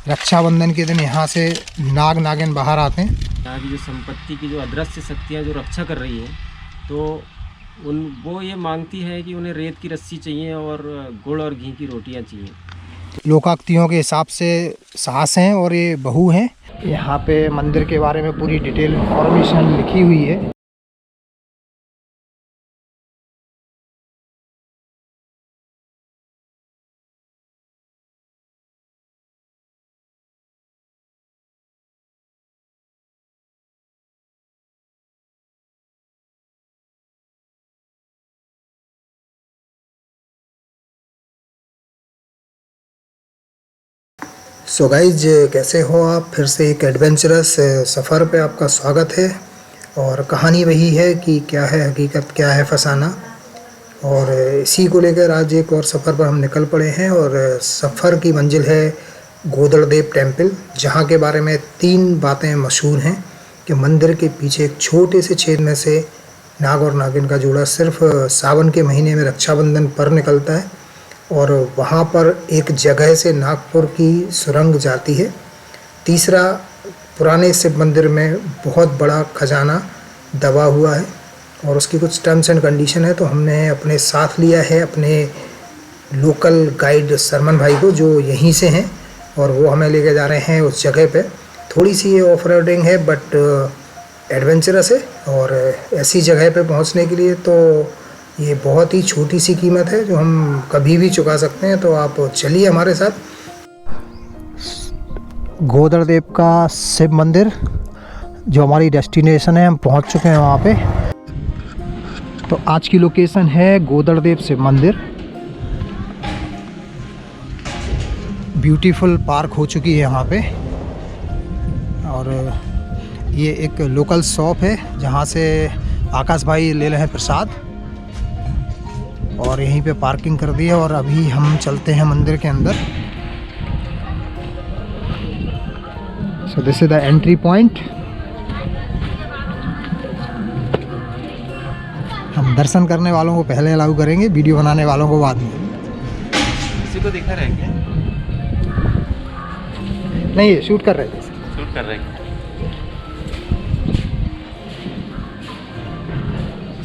रक्षाबंधन के दिन यहाँ से नाग नागिन बाहर आते हैं। यहाँ की जो संपत्ति की जो अदृश्य शक्तियाँ जो रक्षा कर रही हैं, तो वो ये मांगती है कि उन्हें रेत की रस्सी चाहिए और गुड़ और घी की रोटियाँ चाहिए। लोकाक्तियों के हिसाब से सास हैं और ये बहू हैं। यहाँ पे मंदिर के बारे में पूरी डिटेल इंफॉर्मेशन लिखी हुई है। सो गाइज, कैसे हो आप? फिर से एक एडवेंचरस सफ़र पे आपका स्वागत है। और कहानी वही है कि क्या है हकीकत, क्या है फसाना। और इसी को लेकर आज एक और सफ़र पर हम निकल पड़े हैं। और सफ़र की मंजिल है गोदड़देव टेम्पल, जहाँ के बारे में 3 बातें मशहूर हैं कि मंदिर के पीछे एक छोटे से छेद में से नाग और नागिन का जोड़ा सिर्फ सावन के महीने में रक्षाबंधन पर निकलता है। और वहाँ पर एक जगह से नागपुर की सुरंग जाती है। तीसरा, पुराने शिव मंदिर में बहुत बड़ा खजाना दबा हुआ है और उसकी कुछ टर्म्स एंड कंडीशन है। तो हमने अपने साथ लिया है अपने लोकल गाइड सरमन भाई को, जो यहीं से हैं, और वो हमें लेके जा रहे हैं उस जगह पे। थोड़ी सी ये ऑफ रोडिंग है बट एडवेंचरस है। और ऐसी जगह पे पहुंचने के लिए तो ये बहुत ही छोटी सी कीमत है जो हम कभी भी चुका सकते हैं। तो आप चलिए हमारे साथ। गोदड़देव का शिव मंदिर जो हमारी डेस्टिनेशन है, हम पहुंच चुके हैं वहाँ पे। तो आज की लोकेशन है गोदड़देव शिव मंदिर। ब्यूटीफुल पार्क हो चुकी है यहाँ पे। और ये एक लोकल शॉप है जहाँ से आकाश भाई ले रहे हैं प्रसाद, और यहीं पे पार्किंग कर दी है। और अभी हम चलते हैं मंदिर के अंदर। So this is the entry point. हम दर्शन करने वालों को पहले अलाउ करेंगे, वीडियो बनाने वालों को बाद में। किसी को दिखा रहे हैं? नहीं, ये शूट कर रहे थे। शूट कर रहे हैं।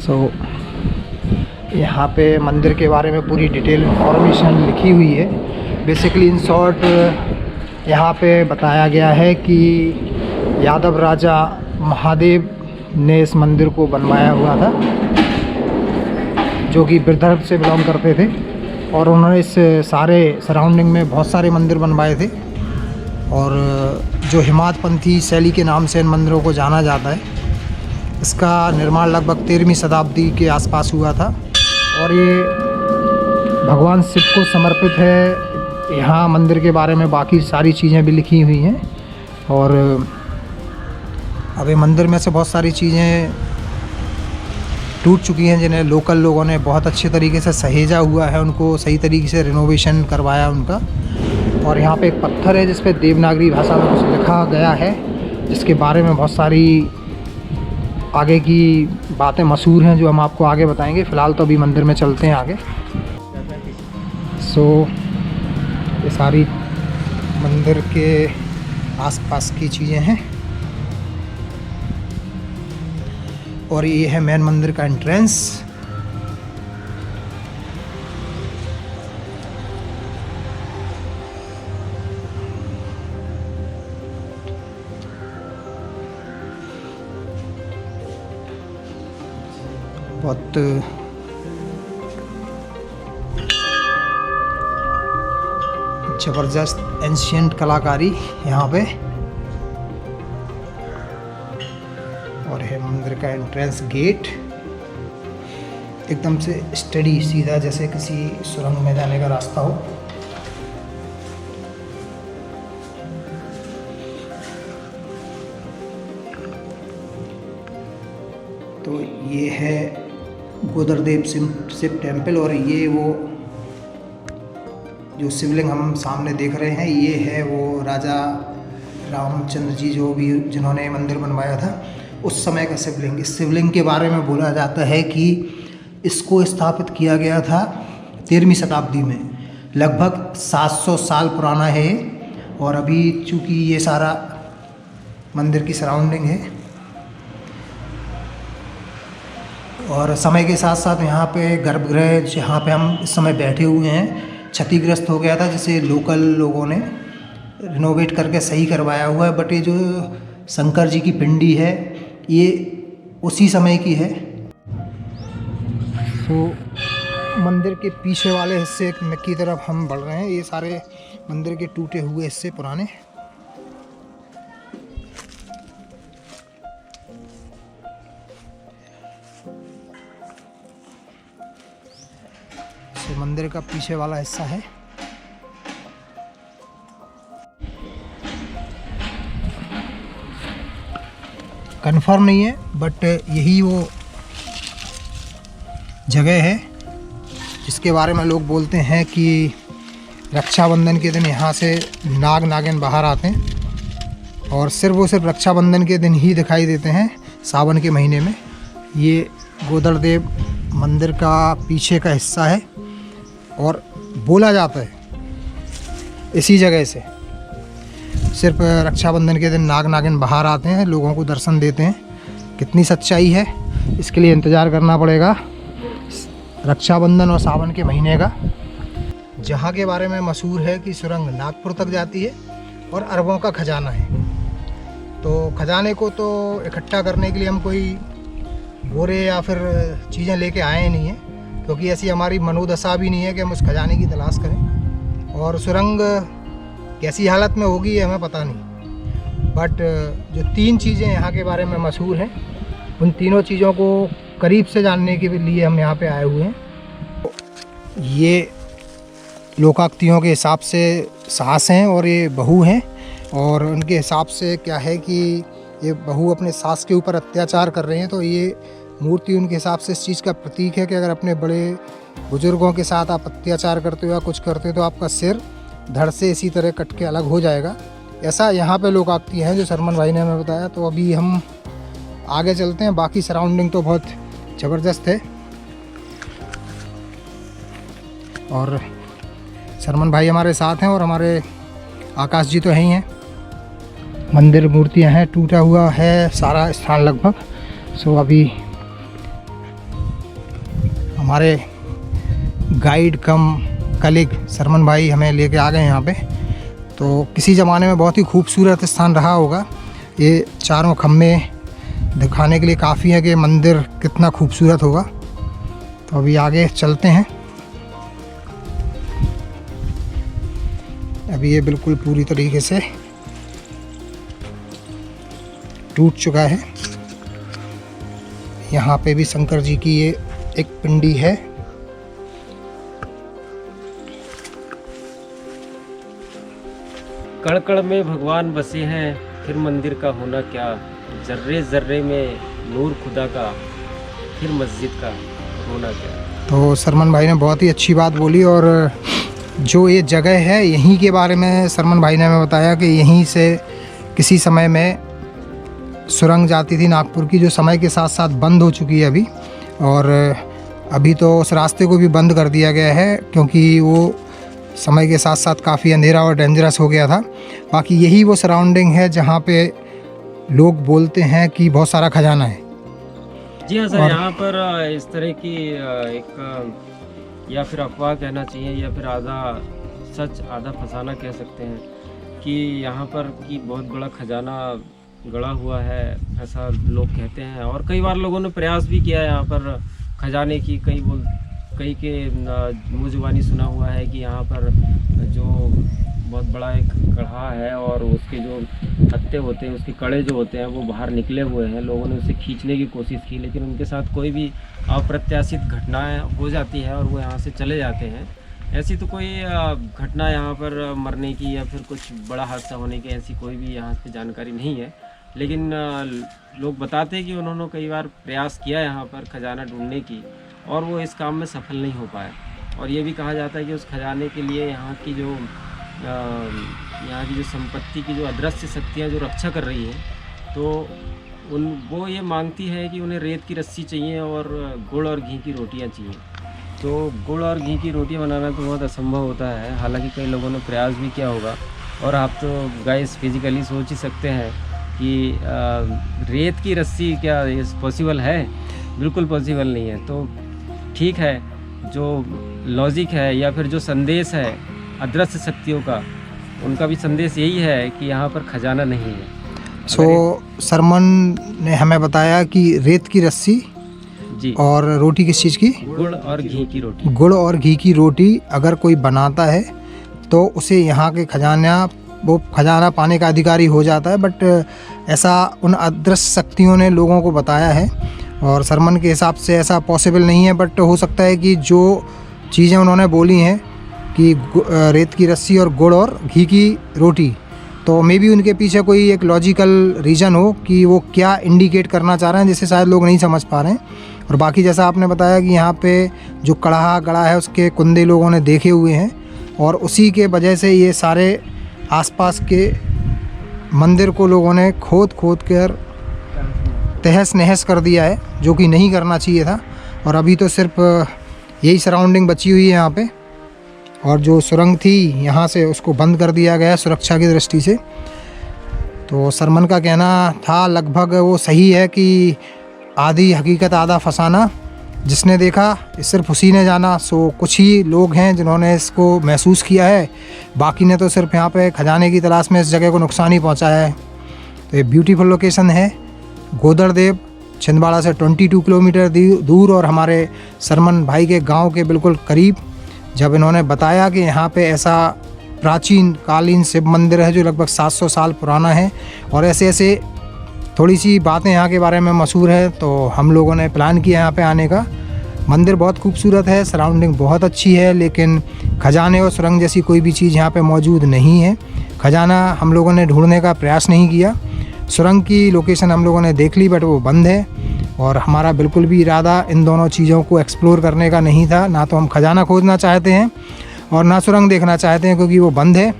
सो यहाँ पे मंदिर के बारे में पूरी डिटेल इंफॉर्मेशन लिखी हुई है। बेसिकली इन शॉर्ट यहाँ पे बताया गया है कि यादव राजा महादेव ने इस मंदिर को बनवाया हुआ था, जो कि विदर्भ से बिलोंग करते थे। और उन्होंने इस सारे सराउंडिंग में बहुत सारे मंदिर बनवाए थे। और जो हिमादपंथी शैली के नाम से इन मंदिरों को जाना जाता है, इसका निर्माण लगभग 13वीं शताब्दी के आसपास हुआ था। और ये भगवान शिव को समर्पित है। यहाँ मंदिर के बारे में बाकी सारी चीज़ें भी लिखी हुई हैं। और अभी मंदिर में से बहुत सारी चीज़ें टूट चुकी हैं, जिन्हें लोकल लोगों ने बहुत अच्छे तरीके से सहेजा हुआ है, उनको सही तरीके से रिनोवेशन करवाया उनका। और यहाँ पे एक पत्थर है जिस पे देवनागरी भाषा में कुछ लिखा गया है, जिसके बारे में बहुत सारी आगे की बातें मशहूर हैं जो हम आपको आगे बताएंगे। फ़िलहाल तो अभी मंदिर में चलते हैं आगे। सो ये सारी मंदिर के आसपास की चीज़ें हैं। और ये है मेन मंदिर का एंट्रेंस। बहुत ज़बरदस्त एंशिएंट कलाकारी यहाँ पे। और है मंदिर का एंट्रेंस गेट, एकदम से स्टडी सीधा, जैसे किसी सुरंग में जाने का रास्ता हो। तो ये है गोदड़देव शिव टेम्पल। और ये वो जो शिवलिंग हम सामने देख रहे हैं, ये है वो राजा रामचंद्र जी जिन्होंने मंदिर बनवाया था, उस समय का शिवलिंग। इस शिवलिंग के बारे में बोला जाता है कि इसको स्थापित किया गया था 13वीं शताब्दी में। लगभग 700 साल पुराना है। और अभी चूँकि ये सारा मंदिर की सराउंडिंग है और समय के साथ साथ यहाँ पे गर्भगृह जहाँ पे हम इस समय बैठे हुए हैं क्षतिग्रस्त हो गया था, जिसे लोकल लोगों ने रिनोवेट करके सही करवाया हुआ है। बट ये जो शंकर जी की पिंडी है ये उसी समय की है। तो मंदिर के पीछे वाले हिस्से की तरफ हम बढ़ रहे हैं। ये सारे मंदिर के टूटे हुए हिस्से पुराने। तो मंदिर का पीछे वाला हिस्सा है। कंफर्म नहीं है बट यही वो जगह है जिसके बारे में लोग बोलते हैं कि रक्षाबंधन के दिन यहाँ से नाग नागिन बाहर आते हैं और सिर्फ रक्षाबंधन के दिन ही दिखाई देते हैं, सावन के महीने में। ये गोदड़देव मंदिर का पीछे का हिस्सा है और बोला जाता है इसी जगह से सिर्फ रक्षाबंधन के दिन नाग नागिन बाहर आते हैं, लोगों को दर्शन देते हैं। कितनी सच्चाई है इसके लिए इंतज़ार करना पड़ेगा रक्षाबंधन और सावन के महीने का। जहाँ के बारे में मशहूर है कि सुरंग नागपुर तक जाती है और अरबों का खजाना है। तो खजाने को तो इकट्ठा करने के लिए हम कोई बोरे या फिर चीज़ें लेके आए नहीं हैं, क्योंकि ऐसी हमारी मनोदशा भी नहीं है कि हम उस खजाने की तलाश करें। और सुरंग कैसी हालत में होगी ये हमें पता नहीं। बट जो 3 चीज़ें यहाँ के बारे में मशहूर हैं, उन तीनों चीज़ों को करीब से जानने के लिए हम यहाँ पे आए हुए हैं। ये लोकाक्तियों के हिसाब से सास हैं और ये बहू हैं, और उनके हिसाब से क्या है कि ये बहू अपने सास के ऊपर अत्याचार कर रहे हैं। तो ये मूर्ति उनके हिसाब से इस चीज़ का प्रतीक है कि अगर अपने बड़े बुजुर्गों के साथ आप अत्याचार करते हो या कुछ करते हो तो आपका सिर धड़ से इसी तरह कट के अलग हो जाएगा। ऐसा यहाँ पे लोकाक्ति हैं जो शर्मन भाई ने हमें बताया। तो अभी हम आगे चलते हैं। बाकी सराउंडिंग तो बहुत ज़बरदस्त है और शर्मन भाई हमारे साथ हैं और हमारे आकाश जी तो हैं ही हैं। मंदिर मूर्तियां हैं, टूटा हुआ है सारा स्थान लगभग। सो अभी हमारे गाइड कम कलीग शर्मन भाई हमें लेके आ गए यहाँ पे। तो किसी ज़माने में बहुत ही खूबसूरत स्थान रहा होगा। ये चारों खम्भे दिखाने के लिए काफ़ी है कि मंदिर कितना खूबसूरत होगा। तो अभी आगे चलते हैं। अभी ये बिल्कुल पूरी तरीके से टूट चुका है। यहाँ पे भी शंकर जी की ये एक पिंडी है। कण-कण में भगवान बसे हैं, फिर मंदिर का होना क्या, जर्रे जर्रे में नूर खुदा का, फिर मस्जिद का होना क्या। तो शर्मन भाई ने बहुत ही अच्छी बात बोली। और जो ये जगह है यहीं के बारे में शर्मन भाई ने हमें बताया कि यहीं से किसी समय में सुरंग जाती थी नागपुर की, जो समय के साथ साथ बंद हो चुकी है अभी। और अभी तो उस रास्ते को भी बंद कर दिया गया है क्योंकि वो समय के साथ साथ काफ़ी अंधेरा और डेंजरस हो गया था। बाकी यही वो सराउंडिंग है जहाँ पे लोग बोलते हैं कि बहुत सारा खजाना है। जी हाँ सर, यहाँ पर इस तरह की एक या फिर अफवाह कहना चाहिए या फिर आधा सच आधा फसाना कह सकते हैं कि यहाँ पर की बहुत बड़ा खजाना गड़ा हुआ है, ऐसा लोग कहते हैं। और कई बार लोगों ने प्रयास भी किया यहाँ पर खजाने की। कई के मुँह जुबानी सुना हुआ है कि यहाँ पर जो बहुत बड़ा एक कढ़ा है और उसके जो हत्ते होते हैं, उसके कड़े जो होते हैं वो बाहर निकले हुए हैं। लोगों ने उसे खींचने की कोशिश की, लेकिन उनके साथ कोई भी अप्रत्याशित घटनाएं हो जाती हैं और वो यहाँ से चले जाते हैं। ऐसी तो कोई घटना यहाँ पर मरने की या फिर कुछ बड़ा हादसा होने की ऐसी कोई भी यहाँ पे जानकारी नहीं है। लेकिन लोग बताते हैं कि उन्होंने कई बार प्रयास किया यहाँ पर खजाना ढूंढने की और वो इस काम में सफल नहीं हो पाए। और ये भी कहा जाता है कि उस खजाने के लिए यहाँ की जो संपत्ति की जो अदृश्य शक्तियाँ जो रक्षा कर रही हैं, तो वो ये मांगती है कि उन्हें रेत की रस्सी चाहिए और गुड़ और घी की रोटियाँ चाहिए। तो गुड़ और घी की रोटियाँ बनाना तो बहुत असंभव होता है। हालांकि कई लोगों ने प्रयास भी किया होगा और आप तो गाइस फिजिकली सोच ही सकते हैं कि रेत की रस्सी क्या ये पॉसिबल है? बिल्कुल पॉसिबल नहीं है। तो ठीक है, जो लॉजिक है या फिर जो संदेश है अदृश्य शक्तियों का, उनका भी संदेश यही है कि यहाँ पर खजाना नहीं है। सरमन ने हमें बताया कि रेत की रस्सी जी, और रोटी किस चीज़ की? गुड़ और घी की रोटी। गुड़ और घी की रोटी अगर कोई बनाता है तो उसे यहाँ के खजाना पाने का अधिकारी हो जाता है। बट ऐसा उन अदृश्य शक्तियों ने लोगों को बताया है और सरमन के हिसाब से ऐसा पॉसिबल नहीं है। बट हो सकता है कि जो चीज़ें उन्होंने बोली हैं कि रेत की रस्सी और गुड़ और घी की रोटी, तो मे बी उनके पीछे कोई एक लॉजिकल रीज़न हो कि वो क्या इंडिकेट करना चाह रहे हैं, जिससे शायद लोग नहीं समझ पा रहे हैं। और बाकी जैसा आपने बताया कि यहाँ पे जो कड़ाहा गड़ा है उसके कुंदे लोगों ने देखे हुए हैं और उसी के वजह से ये सारे आसपास के मंदिर को लोगों ने खोद कर तहस नहस कर दिया है, जो कि नहीं करना चाहिए था। और अभी तो सिर्फ यही सराउंडिंग बची हुई है यहाँ पे, और जो सुरंग थी यहाँ से उसको बंद कर दिया गया है सुरक्षा की दृष्टि से। तो सरमन का कहना था लगभग वो सही है कि आधी हकीकत आधा फसाना, जिसने देखा सिर्फ उसी ने जाना। सो कुछ ही लोग हैं जिन्होंने इसको महसूस किया है, बाकी ने तो सिर्फ यहाँ पे खजाने की तलाश में इस जगह को नुकसान ही पहुँचाया है। तो ये ब्यूटीफुल लोकेशन है, गोदड़देव छिंदवाड़ा से 22 किलोमीटर दूर और हमारे सरमन भाई के गांव के बिल्कुल करीब। जब इन्होंने बताया कि यहाँ पे ऐसा प्राचीन कालीन शिव मंदिर है जो लगभग 700 साल पुराना है और ऐसे थोड़ी सी बातें यहाँ के बारे में मशहूर है, तो हम लोगों ने प्लान किया यहाँ पे आने का। मंदिर बहुत खूबसूरत है, सराउंडिंग बहुत अच्छी है, लेकिन खजाने और सुरंग जैसी कोई भी चीज़ यहाँ पे मौजूद नहीं है। खजाना हम लोगों ने ढूंढने का प्रयास नहीं किया। सुरंग की लोकेशन हम लोगों ने देख ली बट वो बंद है, और हमारा बिल्कुल भी इरादा इन दोनों चीज़ों को एक्सप्लोर करने का नहीं था। ना तो हम खजाना खोजना चाहते हैं और ना सुरंग देखना चाहते हैं, क्योंकि वो बंद है।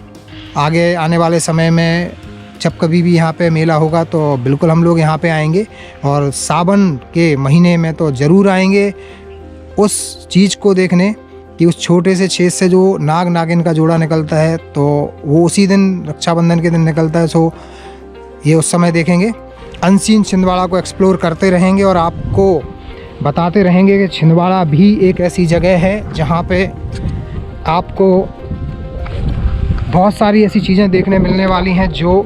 आगे आने वाले समय में जब कभी भी यहाँ पे मेला होगा तो बिल्कुल हम लोग यहाँ पे आएंगे, और सावन के महीने में तो ज़रूर आएंगे उस चीज़ को देखने कि उस छोटे से छेद से जो नाग नागिन का जोड़ा निकलता है, तो वो उसी दिन रक्षाबंधन के दिन निकलता है। सो ये उस समय देखेंगे। अनसीन छिंदवाड़ा को एक्सप्लोर करते रहेंगे और आपको बताते रहेंगे कि छिंदवाड़ा भी एक ऐसी जगह है जहाँ पे आपको बहुत सारी ऐसी चीज़ें देखने मिलने वाली हैं जो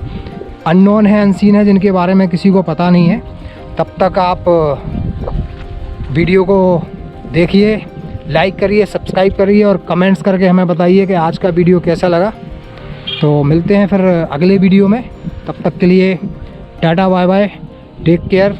अननोन है, अनसीन है, जिनके बारे में किसी को पता नहीं है। तब तक आप वीडियो को देखिए, लाइक करिए, सब्सक्राइब करिए और कमेंट्स करके हमें बताइए कि आज का वीडियो कैसा लगा। तो मिलते हैं फिर अगले वीडियो में, तब तक के लिए tata bye bye, take care.